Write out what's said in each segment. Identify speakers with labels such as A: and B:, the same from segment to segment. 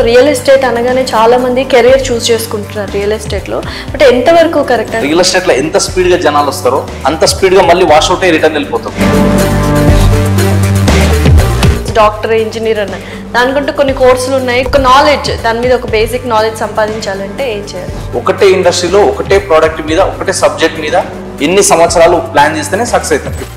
A: Real estate అనగానే చాలా మంది కెరీర్ చూస్ చేసుకుంటున్నారు రియల్ ఎస్టేట్ లో. బట్ ఎంత వరకు కరెక్ట్?
B: రియల్ ఎస్టేట్ లో ఎంత స్పీడ్ గా జనాలు వస్తారో అంత స్పీడ్ గా మళ్ళీ వాష్ అవుట్ అయ్యి రిటర్న్ వెళ్ళిపోతారు.
A: డాక్టర్, ఇంజనీర్ అన్న దానికంటూ కొన్ని కోర్సులు ఉన్నాయి. ఒక నాలెడ్జ్, దాని మీద ఒక బేసిక్ నాలెడ్జ్ సంపాదించాలంటే ఏం చేయాలి?
B: ఒకటే ఇండస్ట్రీలో ఒకటే ప్రోడక్ట్ మీద ఒకటే సబ్జెక్ట్ మీద ఎన్ని సంవత్సరాలు ప్లాన్ చేస్తేనే సక్సెస్ అవుతుంది.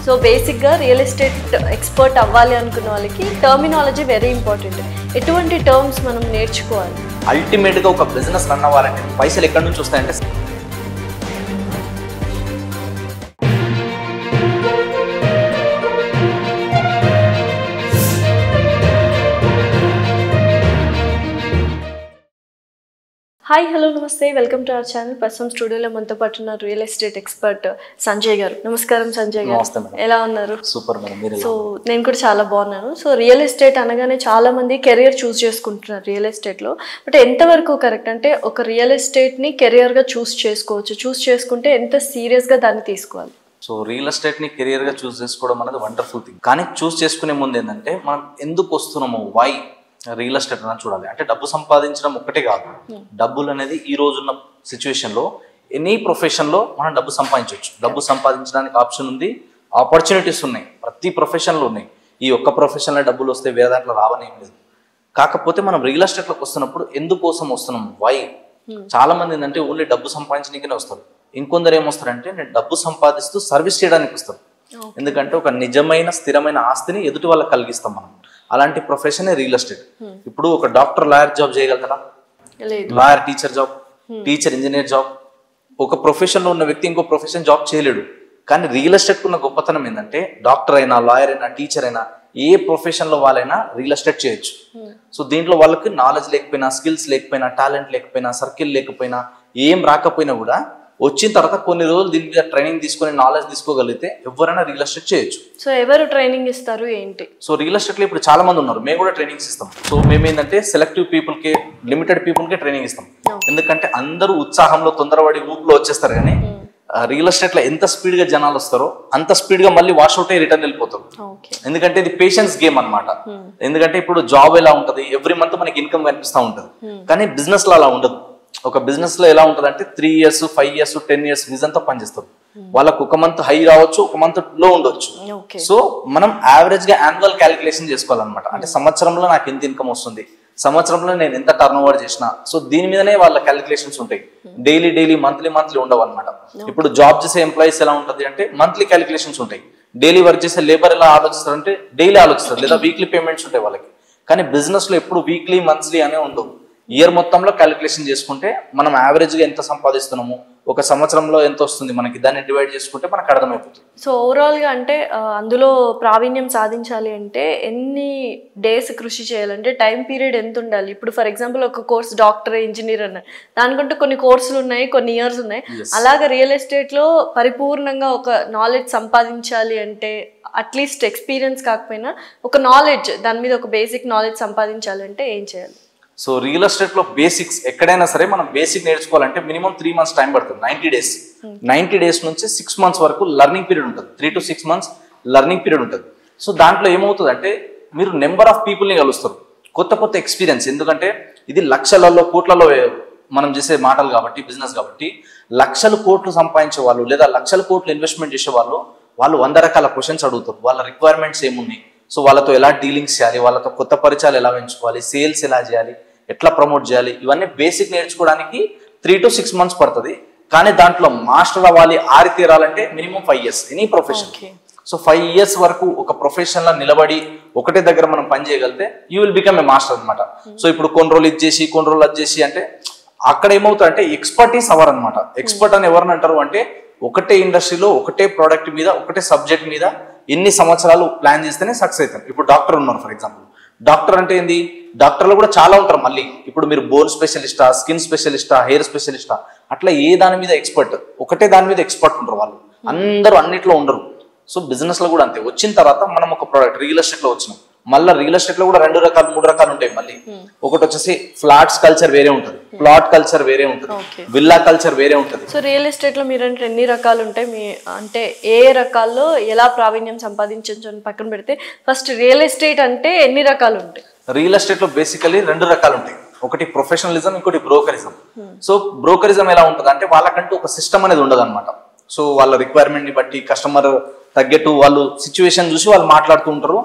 A: సో బేసిక్గా రియల్ ఎస్టేట్ ఎక్స్పర్ట్ అవ్వాలి అనుకున్న వాళ్ళకి టర్మినాలజీ వెరీ ఇంపార్టెంట్. ఎటువంటి టర్మ్స్ మనం నేర్చుకోవాలి?
B: అల్టిమేట్గా ఒక బిజినెస్ రన్ అవ్వాలంటే పైసలు ఎక్కడి నుంచి వస్తాయంటే
A: హాయ్, హలో, నమస్తే, వెల్కమ్ టు అవర్ ఛానల్. ప్రస్తుతం స్టూడియోలో మనతో పాటు ఉన్న రియల్ ఎస్టేట్ ఎక్స్పర్ట్ సంజయ్ గారు. నమస్కారం సంజయ్ గారు, ఎలా ఉన్నారు?
B: Super madam.
A: సో నేను కూడా చాలా బాగున్నాను. సో రియల్ ఎస్టేట్ అనగానే చాలా మంది కెరియర్ చూస్ చేసుకుంటున్నారు రియల్ ఎస్టేట్లో. బట్ ఎంతవరకు కరెక్ట్? అంటే ఒక రియల్ ఎస్టేట్ని కెరియర్గా చూస్ చేసుకోవచ్చు, చూస్ చేసుకుంటే ఎంత సీరియస్గా దాన్ని తీసుకోవాలి?
B: సో రియల్ ఎస్టేట్ ని కెరియర్ గా చూస్ చేసుకోవడం అనేది వండర్ఫుల్ థింగ్. కానీ చూస్ చేసుకునే ముందు ఏంటంటే మనం ఎందుకు వస్తున్నాము, వై రియల్ ఎస్టేట్ అని చూడాలి. అంటే డబ్బు సంపాదించడం ఒక్కటే కాదు, డబ్బులు అనేది ఈ రోజున్న సిచ్యువేషన్ లో ఎనీ ప్రొఫెషన్ లో మనం డబ్బు సంపాదించవచ్చు. డబ్బు సంపాదించడానికి ఆప్షన్ ఉంది, ఆపర్చునిటీస్ ఉన్నాయి, ప్రతి ప్రొఫెషన్ లో ఉన్నాయి. ఈ ఒక్క ప్రొఫెషన్ లో డబ్బులు వస్తే వేరే దాంట్లో రావనేం లేదు. కాకపోతే మనం రియల్ ఎస్టేట్ లోకి వస్తున్నప్పుడు ఎందుకోసం వస్తున్నాం, వై? చాలా మంది ఏంటంటే ఓన్లీ డబ్బు సంపాదించడానికే వస్తారు. ఇంకొందరు ఏమొస్తారంటే నేను డబ్బు సంపాదిస్తూ సర్వీస్ చేయడానికి వస్తారు. ఎందుకంటే ఒక నిజమైన స్థిరమైన ఆస్తిని ఎదుటి వాళ్ళకి కలిగిస్తాం మనం. అలాంటి ప్రొఫెషన్ రియల్ ఎస్టేట్. ఇప్పుడు ఒక డాక్టర్, లాయర్ జాబ్ చేయగలుగుతారా? Lawyer teacher job, teacher engineer job. ఒక ప్రొఫెషన్ లో ఉన్న వ్యక్తి ఇంకో ప్రొఫెషన్ జాబ్ చేయలేడు. కానీ రియల్ ఎస్టేట్ ఉన్న గొప్పతనం ఏంటంటే డాక్టర్ అయినా, లాయర్ అయినా, టీచర్ అయినా, ఏ ప్రొఫెషన్ లో వాళ్ళైనా రియల్ ఎస్టేట్ చేయొచ్చు. సో దీంట్లో వాళ్ళకి నాలెడ్జ్ లేకపోయినా, స్కిల్స్ లేకపోయినా, టాలెంట్ లేకపోయినా, సర్కిల్ లేకపోయినా, ఏం రాకపోయినా కూడా వచ్చిన తర్వాత కొన్ని రోజులు దీని మీద ట్రైనింగ్ తీసుకొని నాలెడ్జ్ తీసుకోగలిగితే ఎవరైనా రియల్ ఎస్టేట్ చేయొచ్చు.
A: సో ఎవరు ట్రైనింగ్ ఇస్తారు, ఏంటి?
B: సో రియల్ ఎస్టేట్ లో ఇప్పుడు చాలా మంది ఉన్నారు, మేము కూడా ట్రైనింగ్స్ ఇస్తాం. సో మేము ఏంటంటే సెలెక్టివ్ పీపుల్ కి, లిమిటెడ్ పీపుల్ కి ట్రైనింగ్ ఇస్తాం. ఎందుకంటే అందరూ ఉత్సాహంలో తొందరపడి ఊపులో వచ్చేస్తారు. కానీ రియల్ ఎస్టేట్ లో ఎంత స్పీడ్ గా జనాలు వస్తారో అంత స్పీడ్ గా మళ్ళీ వాష్ అవుట్ అయ్యి రిటర్న్ వెళ్ళిపోతారు. ఎందుకంటే ఇది పేషెన్స్ గేమ్ అన్నమాట. ఎందుకంటే ఇప్పుడు జాబ్ ఎలా ఉంటది, ఎవ్రీ మంత్ మనకి ఇన్కమ్ కనిపిస్తూ ఉంటది. కానీ బిజినెస్ లో అలా ఉండదు. ఒక బిజినెస్ లో ఎలా ఉంటది అంటే 3 years, 5 years, 10 years విజన్ తో పనిచేస్తారు. వాళ్ళకు ఒక మంత్ హై రావచ్చు, ఒక మంత్ లో ఉండొచ్చు. సో మనం యావరేజ్ గా యాన్యువల్ క్యాలిక్యులేషన్ చేసుకోవాలన్నమాట. అంటే సంవత్సరంలో నాకు ఎంత ఇన్కమ్ వస్తుంది, సంవత్సరంలో నేను ఎంత టర్న్ ఓవర్ చేసిన. సో దీని మీదనే వాళ్ళ క్యాలిక్యులేషన్స్ ఉంటాయి. డైలీ మంత్లీ ఉండవు అనమాట. ఇప్పుడు జాబ్ చేసే ఎంప్లాయీస్ ఎలా ఉంటది అంటే మంత్లీ క్యాలిక్యులేషన్స్ ఉంటాయి. డైలీ వర్క్ చేసే లేబర్ ఎలా ఆలోచిస్తారంటే డైలీ ఆలోచిస్తారు, లేదా వీక్లీ పేమెంట్స్ ఉంటాయి వాళ్ళకి. కానీ బిజినెస్ లో ఎప్పుడు వీక్లీ, మంత్లీ అనే ఉండవు. ఇయర్ మొత్తంలో క్యాలిక్యులేషన్ చేసుకుంటే మనం యావరేజ్గా ఎంత సంపాదిస్తున్నాము, ఒక సంవత్సరంలో ఎంత వస్తుంది మనకి, దాన్ని డివైడ్ చేసుకుంటే మనకు అర్థమైపోతుంది.
A: సో ఓవరాల్గా అంటే అందులో ప్రావీణ్యం సాధించాలి అంటే ఎన్ని డేస్ కృషి చేయాలంటే టైం పీరియడ్ ఎంత ఉండాలి? ఇప్పుడు ఫర్ ఎగ్జాంపుల్ ఒక కోర్స్ డాక్టర్, ఇంజనీర్ అన్న దానికంటూ కొన్ని కోర్సులు ఉన్నాయి, కొన్ని ఇయర్స్ ఉన్నాయి. అలాగే రియల్ ఎస్టేట్లో పరిపూర్ణంగా ఒక నాలెడ్జ్ సంపాదించాలి అంటే అట్లీస్ట్ ఎక్స్పీరియన్స్ కాకపోయినా ఒక నాలెడ్జ్, దాని మీద ఒక బేసిక్ నాలెడ్జ్ సంపాదించాలంటే ఏం చేయాలి?
B: సో రియల్ ఎస్టేట్ లో బేసిక్స్ ఎక్కడైనా సరే మనం బేసిక్ నేర్చుకోవాలంటే మినిమం 3 months టైం పడుతుంది. 90 days. 90 days నుంచి 6 months వరకు లర్నింగ్ పీరియడ్ ఉంటుంది. 3 to 6 months లర్నింగ్ పీరియడ్ ఉంటుంది. సో దాంట్లో ఏమవుతుంది అంటే మీరు నెంబర్ ఆఫ్ పీపుల్ని కలుస్తారు, కొత్త ఎక్స్పీరియన్స్. ఎందుకంటే ఇది లక్షలలో, కోట్లలో మనం చేసే మాటలు కాబట్టి, బిజినెస్ కాబట్టి, లక్షల కోట్లు సంపాదించే వాళ్ళు లేదా లక్షల కోట్లు ఇన్వెస్ట్మెంట్ చేసే వాళ్ళు 100 రకాల క్వశ్చన్స్ అడుగుతారు. వాళ్ళ రిక్వైర్మెంట్స్ ఏమున్నాయి, సో వాళ్ళతో ఎలా డీలింగ్స్ చేయాలి, వాళ్ళతో కొత్త పరిచయాలు ఎలా పెంచుకోవాలి, సేల్స్ ఎలా చేయాలి, ఎట్లా ప్రమోట్ చేయాలి, ఇవన్నీ బేసిక్ నేర్చుకోవడానికి 3 to 6 months పడుతుంది. కానీ దాంట్లో మాస్టర్ అవ్వాలి, ఆరితేరాలంటే minimum 5 years any profession. So 5 years వరకు ఒక ప్రొఫెషన్ లో నిలబడి ఒకటే దగ్గర మనం పని చేయగలిగితే you will become a master అనమాట. సో ఇప్పుడు కొన్ని రోజులు ఇది చేసి, కొన్ని రోజులు అది చేసి అంటే అక్కడ ఏమవుతుంది అంటే ఎక్స్పర్టీస్ అవర్ అనమాట. ఎక్స్పర్ట్ అని ఎవరిని అంటారు అంటే ఒకటే ఇండస్ట్రీలో ఒకటే ప్రోడక్ట్ మీద ఒకటే సబ్జెక్ట్ మీద ఎన్ని సంవత్సరాలు ప్లాన్ చేస్తేనే సక్సెస్ అవుతారు. ఇప్పుడు డాక్టర్ ఉన్నారు ఫర్ ఎగ్జాంపుల్. డాక్టర్ అంటే ఏంది, డాక్టర్లు కూడా చాలా ఉంటారు. మళ్ళీ ఇప్పుడు మీరు బోన్ స్పెషలిస్టా, స్కిన్ స్పెషలిస్టా, హెయిర్ స్పెషలిస్టా, అట్లా ఏ దాని మీద ఎక్స్పర్ట్, ఒకటే దాని మీద ఎక్స్పర్ట్ ఉంటారు వాళ్ళు. అందరూ అన్నిట్లో ఉండరు. సో బిజినెస్ లో కూడా అంతే. వచ్చిన తర్వాత మనం ఒక ప్రోడక్ట్ రియల్ ఎస్టేట్ లో వచ్చినాం, మళ్ళీ రియల్ ఎస్టేట్ లో కూడా 2 రకాలు 3 రకాలు ఉంటాయి. మళ్ళీ ఒకటి వచ్చేసి ఫ్లాట్స్ కల్చర్ వేరే ఉంటుంది, ప్లాట్ కల్చర్ వేరే ఉంటుంది, విల్లా కల్చర్ వేరే ఉంటుంది.
A: సో రియల్ ఎస్టేట్ లో మీరు అంటే ఎన్ని రకాలు ఉంటాయి, మీ అంటే ఏ రకాల్లో ఎలా ప్రావీణ్యం సంపాదించవచ్చు అని పక్కన పెడితే ఫస్ట్ రియల్ ఎస్టేట్ అంటే ఎన్ని రకాలు ఉంటాయి?
B: రియల్ ఎస్టేట్ లో బేసికలీ 2 రకాలు ఉంటాయి. ఒకటి ప్రొఫెషనలిజం, ఇంకోటి బ్రోకరిజం. సో బ్రోకరిజం ఎలా ఉంటుంది అంటే వాళ్ళకంటూ ఒక సిస్టమ్ అనేది ఉండదు అనమాట. సో వాళ్ళ రిక్వైర్మెంట్ ని బట్టి కస్టమర్ తగ్గట్టు వాళ్ళు సిచ్యువేషన్ చూసి వాళ్ళు మాట్లాడుతూ ఉంటారు.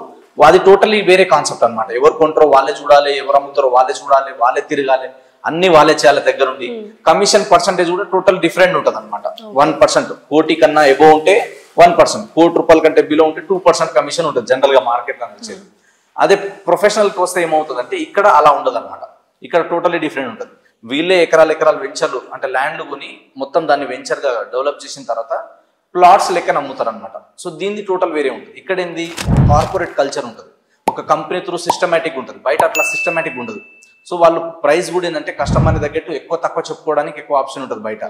B: అది టోటలీ వేరే కాన్సెప్ట్ అనమాట. ఎవరు కొంటారో వాళ్ళే చూడాలి, ఎవరు అమ్ముతారో వాళ్ళే చూడాలి, వాళ్ళే తిరగాలి, అన్ని వాళ్ళే చేయాలి దగ్గరుండి. కమిషన్ పర్సంటేజ్ కూడా టోటల్ డిఫరెంట్ ఉంటుంది అనమాట. 1%, కోటి కన్నా ఎబో ఉంటే 1%, కోటి రూపాయల కంటే బిలో ఉంటే 2% కమిషన్ ఉంటుంది జనరల్ గా మార్కెట్ లో వచ్చేది. అదే ప్రొఫెషనల్ కి వస్తే ఏమవుతుంది అంటే ఇక్కడ అలా ఉండదు అనమాట. ఇక్కడ టోటలీ డిఫరెంట్ ఉంటుంది. వీళ్ళే ఎకరాలు వెంచర్లు అంటే ల్యాండ్లు కొని మొత్తం దాన్ని వెంచర్ గా డెవలప్ చేసిన తర్వాత ప్లాట్స్ లెక్క నమ్ముతారు అనమాట. సో దీన్ని టోటల్ వేరే ఉంటుంది. ఇక్కడ ఏంది కార్పొరేట్ కల్చర్ ఉంటుంది. ఒక కంపెనీ త్రూ సిస్టమేటిక్ ఉంటుంది, బయట అట్లా సిస్టమేటిక్ ఉండదు. సో వాళ్ళు ప్రైస్ కూడా ఏంటంటే కస్టమర్ తగ్గట్టు ఎక్కువ తక్కువ చెప్పుకోవడానికి ఎక్కువ ఆప్షన్ ఉంటుంది బయట.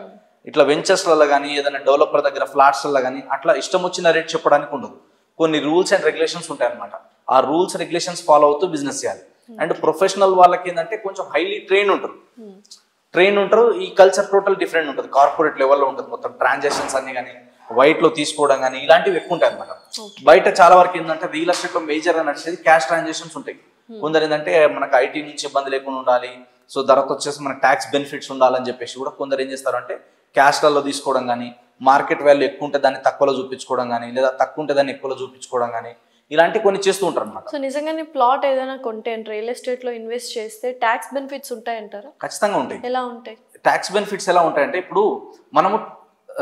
B: ఇట్లా వెంచర్స్లలో కానీ ఏదైనా డెవలపర్ దగ్గర ఫ్లాట్స్లలో కానీ అట్లా ఇష్టం వచ్చిన రేట్ చెప్పడానికి ఉండదు. కొన్ని రూల్స్ అండ్ రెగ్యులేషన్స్ ఉంటాయి అనమాట. ఆ రూల్స్ రెగ్యులేషన్స్ ఫాలో అవుతూ బిజినెస్ చేయాలి. అండ్ ప్రొఫెషనల్ వాళ్ళకి ఏంటంటే కొంచెం హైలీ ట్రైన్ ఉంటారు. ఈ కల్చర్ టోటల్ డిఫరెంట్ ఉంటుంది. కార్పొరేట్ లెవెల్లో ఉంటుంది. మొత్తం ట్రాన్సాక్షన్స్ అన్ని కానీ వైట్ లో తీసుకోవడం కానీ ఇలాంటివి ఎక్కువ ఉంటాయి అనమాట. బయట చాలా వరకు ఏంటంటే రియల్ ఎస్టేట్ లో మేజర్ గా నడిచేది క్యాష్ ట్రాన్సాక్షన్స్ ఉంటాయి. కొందరు ఏంటంటే మనకు ఐటీ నుంచి ఇబ్బంది లేకుండా ఉండాలి, సో తర్వాత వచ్చేసి మనకు ట్యాక్స్ బెనిఫిట్స్ ఉండాలని చెప్పేసి కూడా కొందరు ఏం చేస్తారంటే క్యాష్లలో తీసుకోవడం కానీ, మార్కెట్ వాల్యూ ఎక్కువ ఉంటే దాన్ని తక్కువలో చూపించుకోవడం కానీ, లేదా తక్కువ ఉంటే దాన్ని ఎక్కువలో చూపించుకోవడం కానీ ఇలాంటి కొన్ని చేస్తూ ఉంటారు అనమాట.
A: సో నిజంగానే ప్లాట్ ఏదైనా కొంటే రియల్ ఎస్టేట్ లో ఇన్వెస్ట్ చేస్తే ట్యాక్స్ బెనిఫిట్స్ ఉంటాయంటారా?
B: ఖచ్చితంగా ఉంటాయి.
A: ఎలా ఉంటాయి
B: ట్యాక్స్ బెనిఫిట్స్? ఎలా ఉంటాయంటే ఇప్పుడు మనము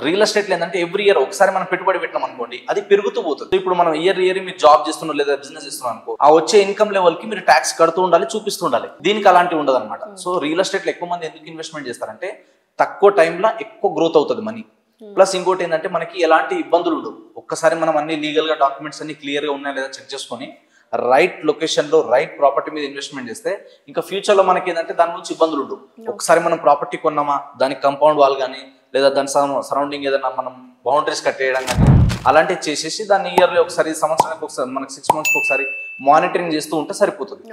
B: రియల్ ఎస్టేట్ ఏంటంటే ఎవ్రీ ఇయర్ ఒకసారి మనం పెట్టుబడి పెట్టినాం అనుకోండి, అది పెరుగుతూ పోతుంది. ఇప్పుడు మనం ఇయర్ మీరు జాబ్ చేస్తున్నారు లేదా బిజినెస్ చేస్తున్నారు అనుకో, ఆ వచ్చే ఇన్కమ్ లెవెల్ కి మీరు ట్యాక్స్ కడుతూ ఉండాలి, చూపిస్తూ ఉండాలి. దీనికి అలాంటివి ఉండదు అనమాట. సో రియల్ ఎస్టేట్ లో ఎక్కువ మంది ఎందుకు ఇన్వెస్ట్మెంట్ చేస్తారంటే తక్కువ టైంలో ఎక్కువ గ్రోత్ అవుతుంది మనీ. ప్లస్ ఇంకోటి ఏంటంటే మనకి ఎలాంటి ఇబ్బందులు ఉండవు. ఒక్కసారి మనం అన్ని లీగల్ గా డాక్యుమెంట్స్ అన్ని క్లియర్ గా ఉన్నాయా లేదా చెక్ చేసుకొని రైట్ లొకేషన్ లో రైట్ ప్రాపర్టీ మీద ఇన్వెస్ట్మెంట్ చేస్తే ఇంకా ఫ్యూచర్ లో మనకి ఏంటంటే దాని నుంచి ఇబ్బందులు ఉండవు. ఒకసారి మనం ప్రాపర్టీ కొన్నామా, దానికి కాంపౌండ్ వాల్ కానీ లేదా దాని సరౌండింగ్ ఏదైనా మనం బౌండరీస్ కట్టేయడం కానీ అలాంటివి చేసేసి దాన్ని ఇయర్లీ ఒకసారి, సంవత్సరానికి ఒకసారి, మనకి 6 months ఒకసారి మానిటరింగ్ చేస్తూ ఉంటే సరిపోతుంది.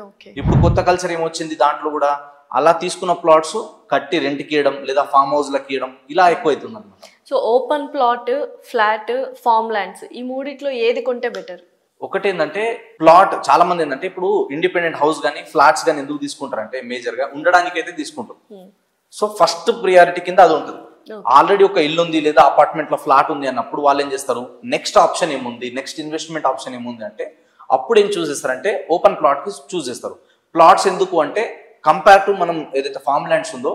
B: ఇప్పుడు కొత్త కల్చర్ ఏమొచ్చింది దాంట్లో కూడా అలా తీసుకున్న ప్లాట్స్ కట్టి రెంట్కి ఇవ్వడం లేదా ఫామ్ హౌస్ లకి ఇవ్వడం ఇలా ఎక్కువ అవుతుంది అనమాట.
A: So open plot, flat, farm lands ఈ మూడిట్లో ఏది కొంటే బెటర్?
B: ఒకటి ఏంటంటే ప్లాట్ చాలా మంది ఏంటంటే ఇప్పుడు ఇండిపెండెంట్ హౌస్ కానీ ఫ్లాట్స్ కానీ ఎందుకు తీసుకుంటారంటే మేజర్ గా ఉండడానికి అయితే తీసుకుంటారు. సో ఫస్ట్ ప్రియారిటీ కింద అది ఉంటుంది. ఆల్రెడీ ఒక ఇల్లు ఉంది లేదా అపార్ట్మెంట్ లో ఫ్లాట్ ఉంది అన్నప్పుడు వాళ్ళు ఏం చేస్తారు, నెక్స్ట్ ఆప్షన్ ఏముంది, నెక్స్ట్ ఇన్వెస్ట్మెంట్ ఆప్షన్ ఏముంది అంటే అప్పుడు ఏం చూస్ చేస్తారంటే ఓపెన్ ప్లాట్ కి చూస్ చేస్తారు. ప్లాట్స్ ఎందుకు అంటే కంపేర్ టు మనం ఏదైతే ఫార్మ్ ల్యాండ్స్ ఉందో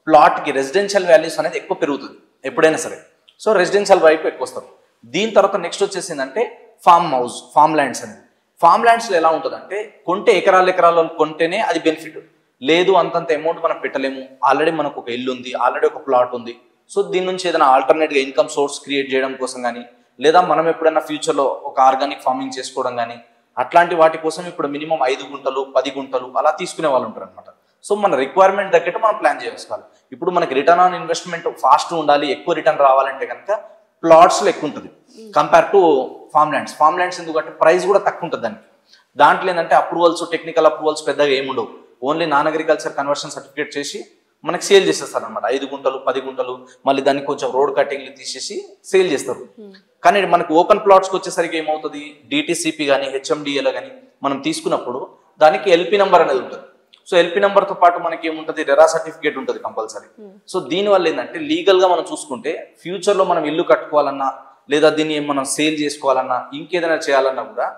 B: ప్లాట్ కి రెసిడెన్షియల్ వాల్యూస్ అనేది ఎక్కువ పెరుగుతుంది ఎప్పుడైనా సరే. సో రెసిడెన్షియల్ వైపు ఎక్కువ వస్తారు. దీని తర్వాత నెక్స్ట్ వచ్చేసిందంటే ఫార్మ్ హౌస్, ఫార్మ్ ల్యాండ్స్ అనేది. ఫార్మ్ ల్యాండ్స్ లో ఎలా ఉంటుందంటే కొంటే ఎకరాలు కొంటేనే అది బెనిఫిట్. లేదు అంతంత అమౌంట్ మనం పెట్టలేము, ఆల్రెడీ మనకు ఒక ఇల్లు ఉంది, ఆల్రెడీ ఒక ప్లాట్ ఉంది, సో దీని నుంచి ఏదైనా ఆల్టర్నేట్గా ఇన్కమ్ సోర్స్ క్రియేట్ చేయడం కోసం కానీ లేదా మనం ఎప్పుడైనా ఫ్యూచర్లో ఒక ఆర్గానిక్ ఫార్మింగ్ చేసుకోవడం కానీ అట్లాంటి వాటి కోసం ఇప్పుడు మినిమం 5 గుంటలు 10 గుంటలు అలా తీసుకునే వాళ్ళు ఉంటారు అనమాట. సో మన రిక్వైర్మెంట్ తగ్గట్టు మనం ప్లాన్ చేసుకోవాలి. ఇప్పుడు మనకి రిటర్న్ ఆన్ ఇన్వెస్ట్మెంట్ ఫాస్ట్ ఉండాలి, ఎక్కువ రిటర్న్ రావాలంటే కనుక ప్లాట్స్లో ఎక్కువ ఉంటుంది compare to farm lands. Farm lands ఎందుకంటే ప్రైస్ కూడా తక్కువ ఉంటుంది దానికి. దాంట్లో ఏంటంటే అప్రూవల్స్, టెక్నికల్ అప్రూవల్స్ పెద్దగా ఏముండవు. Only non agriculture conversion certificate చేసి మనకి సేల్ చేసేస్తారు అనమాట. 5 గుంటలు 10 గుంటలు మళ్ళీ దానికి కొంచెం రోడ్ కటింగ్లు తీసేసి సేల్ చేస్తారు. కానీ మనకి ఓపెన్ ప్లాట్స్కి వచ్చేసరికి ఏమవుతుంది, డిటిసిపి కానీ హెచ్ఎండిఏలో కానీ మనం తీసుకున్నప్పుడు దానికి ఎల్పి నెంబర్ అనేది ఉంటుంది. సో ఎల్పి నెంబర్తో పాటు మనకి ఏముంటుంది, రెరా సర్టిఫికేట్ ఉంటుంది కంపల్సరీ. సో దీనివల్ల ఏంటంటే లీగల్గా మనం చూసుకుంటే ఫ్యూచర్లో మనం ఇల్లు కట్టుకోవాలన్నా లేదా దీన్ని మనం సేల్ చేసుకోవాలన్నా ఇంకేదైనా చేయాలన్నా కూడా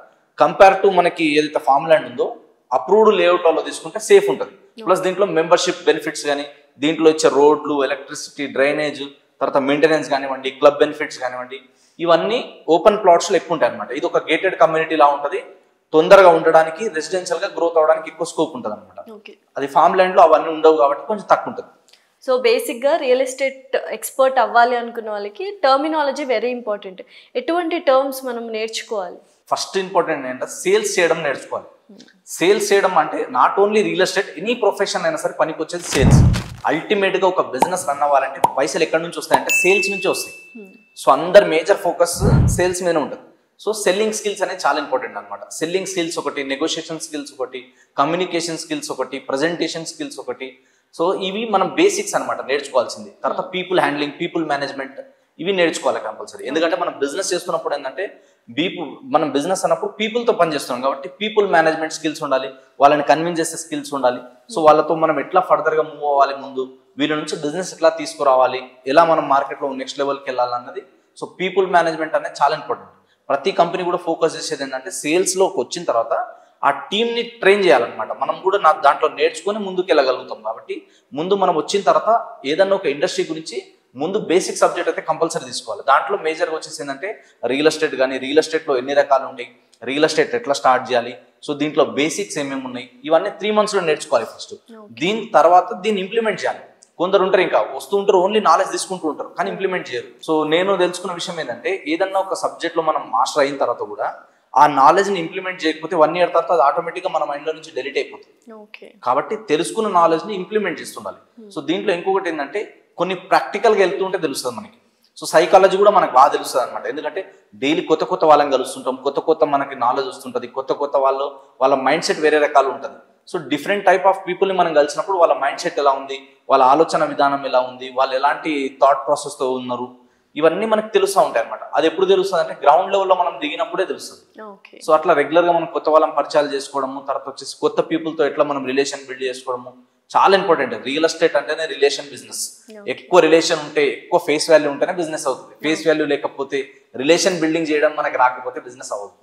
B: కంపేర్ టు మనకి ఏదైతే ఫార్మ్ ల్యాండ్ ఉందో అప్రూవ్డ్ లేఅవుట్ లో తీసుకుంటే సేఫ్ ఉంటుంది. ప్లస్ దీంట్లో మెంబర్షిప్ బెనిఫిట్స్ కానీ దీంట్లో ఇచ్చే రోడ్లు, ఎలక్ట్రిసిటీ, డ్రైనేజ్, తర్వాత మెయింటెనెన్స్ కానివ్వండి, క్లబ్ బెనిఫిట్స్ కానివ్వండి, ఇవన్నీ ఓపెన్ ప్లాట్స్లో ఎక్కువ ఉంటాయి అనమాట. ఇది ఒక గేటెడ్ కమ్యూనిటీ లా ఉంటుంది. తొందరగా ఉండడానికి, రెసిడెన్షియల్ గా గ్రోత్ అవడానికి ఎక్కువ స్కోప్ ఉంటుంది అనమాట. అది ఫార్మ్ ల్యాండ్ లో అవన్నీ ఉండవు కాబట్టి కొంచెం తక్కువ ఉంటుంది.
A: సో బేసిక్గా రియల్ ఎస్టేట్ ఎక్స్పర్ట్ అవ్వాలి అనుకున్న వాళ్ళకి టర్మినాలజీ వెరీ ఇంపార్టెంట్. ఎటువంటి టర్మ్స్ మనం నేర్చుకోవాలి?
B: ఫస్ట్ ఇంపార్టెంట్ ఏంటంటే సేల్స్ చేయడం నేర్చుకోవాలి. సేల్స్ చేయడం అంటే not only real estate, any profession అయినా సరే పనికి వచ్చేది సేల్స్. అల్టిమేట్ గా ఒక బిజినెస్ రన్ అవ్వాలంటే పైసలు ఎక్కడి నుంచి వస్తాయంటే సేల్స్ నుంచి వస్తాయి. సో అందరు మేజర్ ఫోకస్ సేల్స్ మీద ఉంటుంది. సో సెల్లింగ్ స్కిల్స్ అనేది చాలా ఇంపార్టెంట్ అనమాట. సెల్లింగ్ స్కిల్స్ ఒకటి, నెగోషియేషన్ స్కిల్స్ ఒకటి, కమ్యూనికేషన్ స్కిల్స్ ఒకటి, ప్రజెంటేషన్ స్కిల్స్ ఒకటి. సో ఇవి మనం బేసిక్స్ అనమాట నేర్చుకోవాల్సింది. తర్వాత పీపుల్ హ్యాండ్లింగ్, పీపుల్ మేనేజ్మెంట్, ఇవి నేర్చుకోవాలి కంపల్సరీ. ఎందుకంటే మనం బిజినెస్ చేస్తున్నప్పుడు ఏంటంటే మనం బిజినెస్ అన్నప్పుడు పీపుల్తో పని చేస్తున్నాం కాబట్టి పీపుల్ మేనేజ్మెంట్ స్కిల్స్ ఉండాలి, వాళ్ళని కన్విన్స్ చేసే స్కిల్స్ ఉండాలి. సో వాళ్ళతో మనం ఎట్లా ఫర్దర్గా మూవ్ అవ్వాలి, ముందు వీళ్ళ నుంచి బిజినెస్ ఎట్లా తీసుకురావాలి, ఎలా మనం మార్కెట్లో నెక్స్ట్ లెవెల్కి వెళ్ళాలి అన్నది. సో పీపుల్ మేనేజ్మెంట్ అనేది చాలా ఇంపార్టెంట్. ప్రతి కంపెనీ కూడా ఫోకస్ చేసేది ఏంటంటే సేల్స్లోకి వచ్చిన తర్వాత ఆ టీంని ట్రైన్ చేయాలన్నమాట. మనం కూడా దాంట్లో నేర్చుకొని ముందుకు వెళ్ళగలుగుతాం. కాబట్టి ముందు మనం వచ్చిన తర్వాత ఏదన్నా ఒక ఇండస్ట్రీ గురించి ముందు బేసిక్ సబ్జెక్ట్ అయితే కంపల్సరీ తీసుకోవాలి. దాంట్లో మేజర్గా వచ్చేసి ఏంటంటే రియల్ ఎస్టేట్ కానీ, రియల్ ఎస్టేట్లో ఎన్ని రకాలు ఉంటాయి, రియల్ ఎస్టేట్ ఎట్లా స్టార్ట్ చేయాలి, సో దీంట్లో బేసిక్స్ ఏమేమి ఉన్నాయి, ఇవన్నీ 3 monthsలో నేర్చుకోవాలి ఫస్ట్. దీని తర్వాత దీన్ని ఇంప్లిమెంట్ చేయాలి. కొందరు ఉంటారు ఇంకా వస్తూ ఉంటారు, ఓన్లీ నాలెడ్జ్ తీసుకుంటూ ఉంటారు కానీ ఇంప్లిమెంట్ చేయరు. సో నేను తెలుసుకున్న విషయం ఏంటంటే ఏదన్నా ఒక సబ్జెక్ట్లో మనం మాస్టర్ అయిన తర్వాత కూడా ఆ నాలెడ్జ్ని ఇంప్లిమెంట్ చేయకపోతే 1 year తర్వాత అది ఆటోమేటిక్గా మన మైండ్లో నుంచి డెలీట్ అయిపోతుంది. కాబట్టి తెలుసుకున్న నాలెడ్జ్ని ఇంప్లిమెంట్ చేస్తుండాలి. సో దీంట్లో ఇంకొకటి ఏంటంటే కొన్ని ప్రాక్టికల్గా వెళ్తూ ఉంటే తెలుస్తుంది మనకి. సో సైకాలజీ కూడా మనకు బాగా తెలుస్తుంది అనమాట. ఎందుకంటే డైలీ కొత్త వాళ్ళని కలుస్తుంటాం, కొత్త మనకి నాలెడ్జ్ వస్తుంటుంది, కొత్త వాళ్ళ మైండ్ సెట్ వేరే రకాలు ఉంటుంది. సో డిఫరెంట్ టైప్ ఆఫ్ పీపుల్ని మనం కలిసినప్పుడు వాళ్ళ మైండ్ సెట్ ఎలా ఉంది, వాళ్ళ ఆలోచన విధానం ఎలా ఉంది, వాళ్ళు ఎలాంటి థాట్ ప్రాసెస్తో ఉన్నారు, ఇవన్నీ మనకు తెలుస్తూ ఉంటాయి అనమాట. అది ఎప్పుడు తెలుస్తుంది అంటే గ్రౌండ్ లెవెల్లో మనం దిగినప్పుడే తెలుస్తుంది. సో అట్లా రెగ్యులర్గా మనం కొత్త వాళ్ళని పరిచయాలు చేసుకోవడము, తర్వాత వచ్చేసి కొత్త పీపుల్తో ఎట్లా మనం రిలేషన్ బిల్డ్ చేసుకోవడము చాలా ఇంపార్టెంట్. రియల్ ఎస్టేట్ అంటేనే రిలేషన్ బిజినెస్. ఎక్కువ రిలేషన్ ఉంటే, ఎక్కువ ఫేస్ వాల్యూ ఉంటేనే బిజినెస్ అవుతుంది. ఫేస్ వాల్యూ లేకపోతే, రిలేషన్ బిల్డింగ్ చేయడం మనకి రాకపోతే బిజినెస్ అవ్వదు.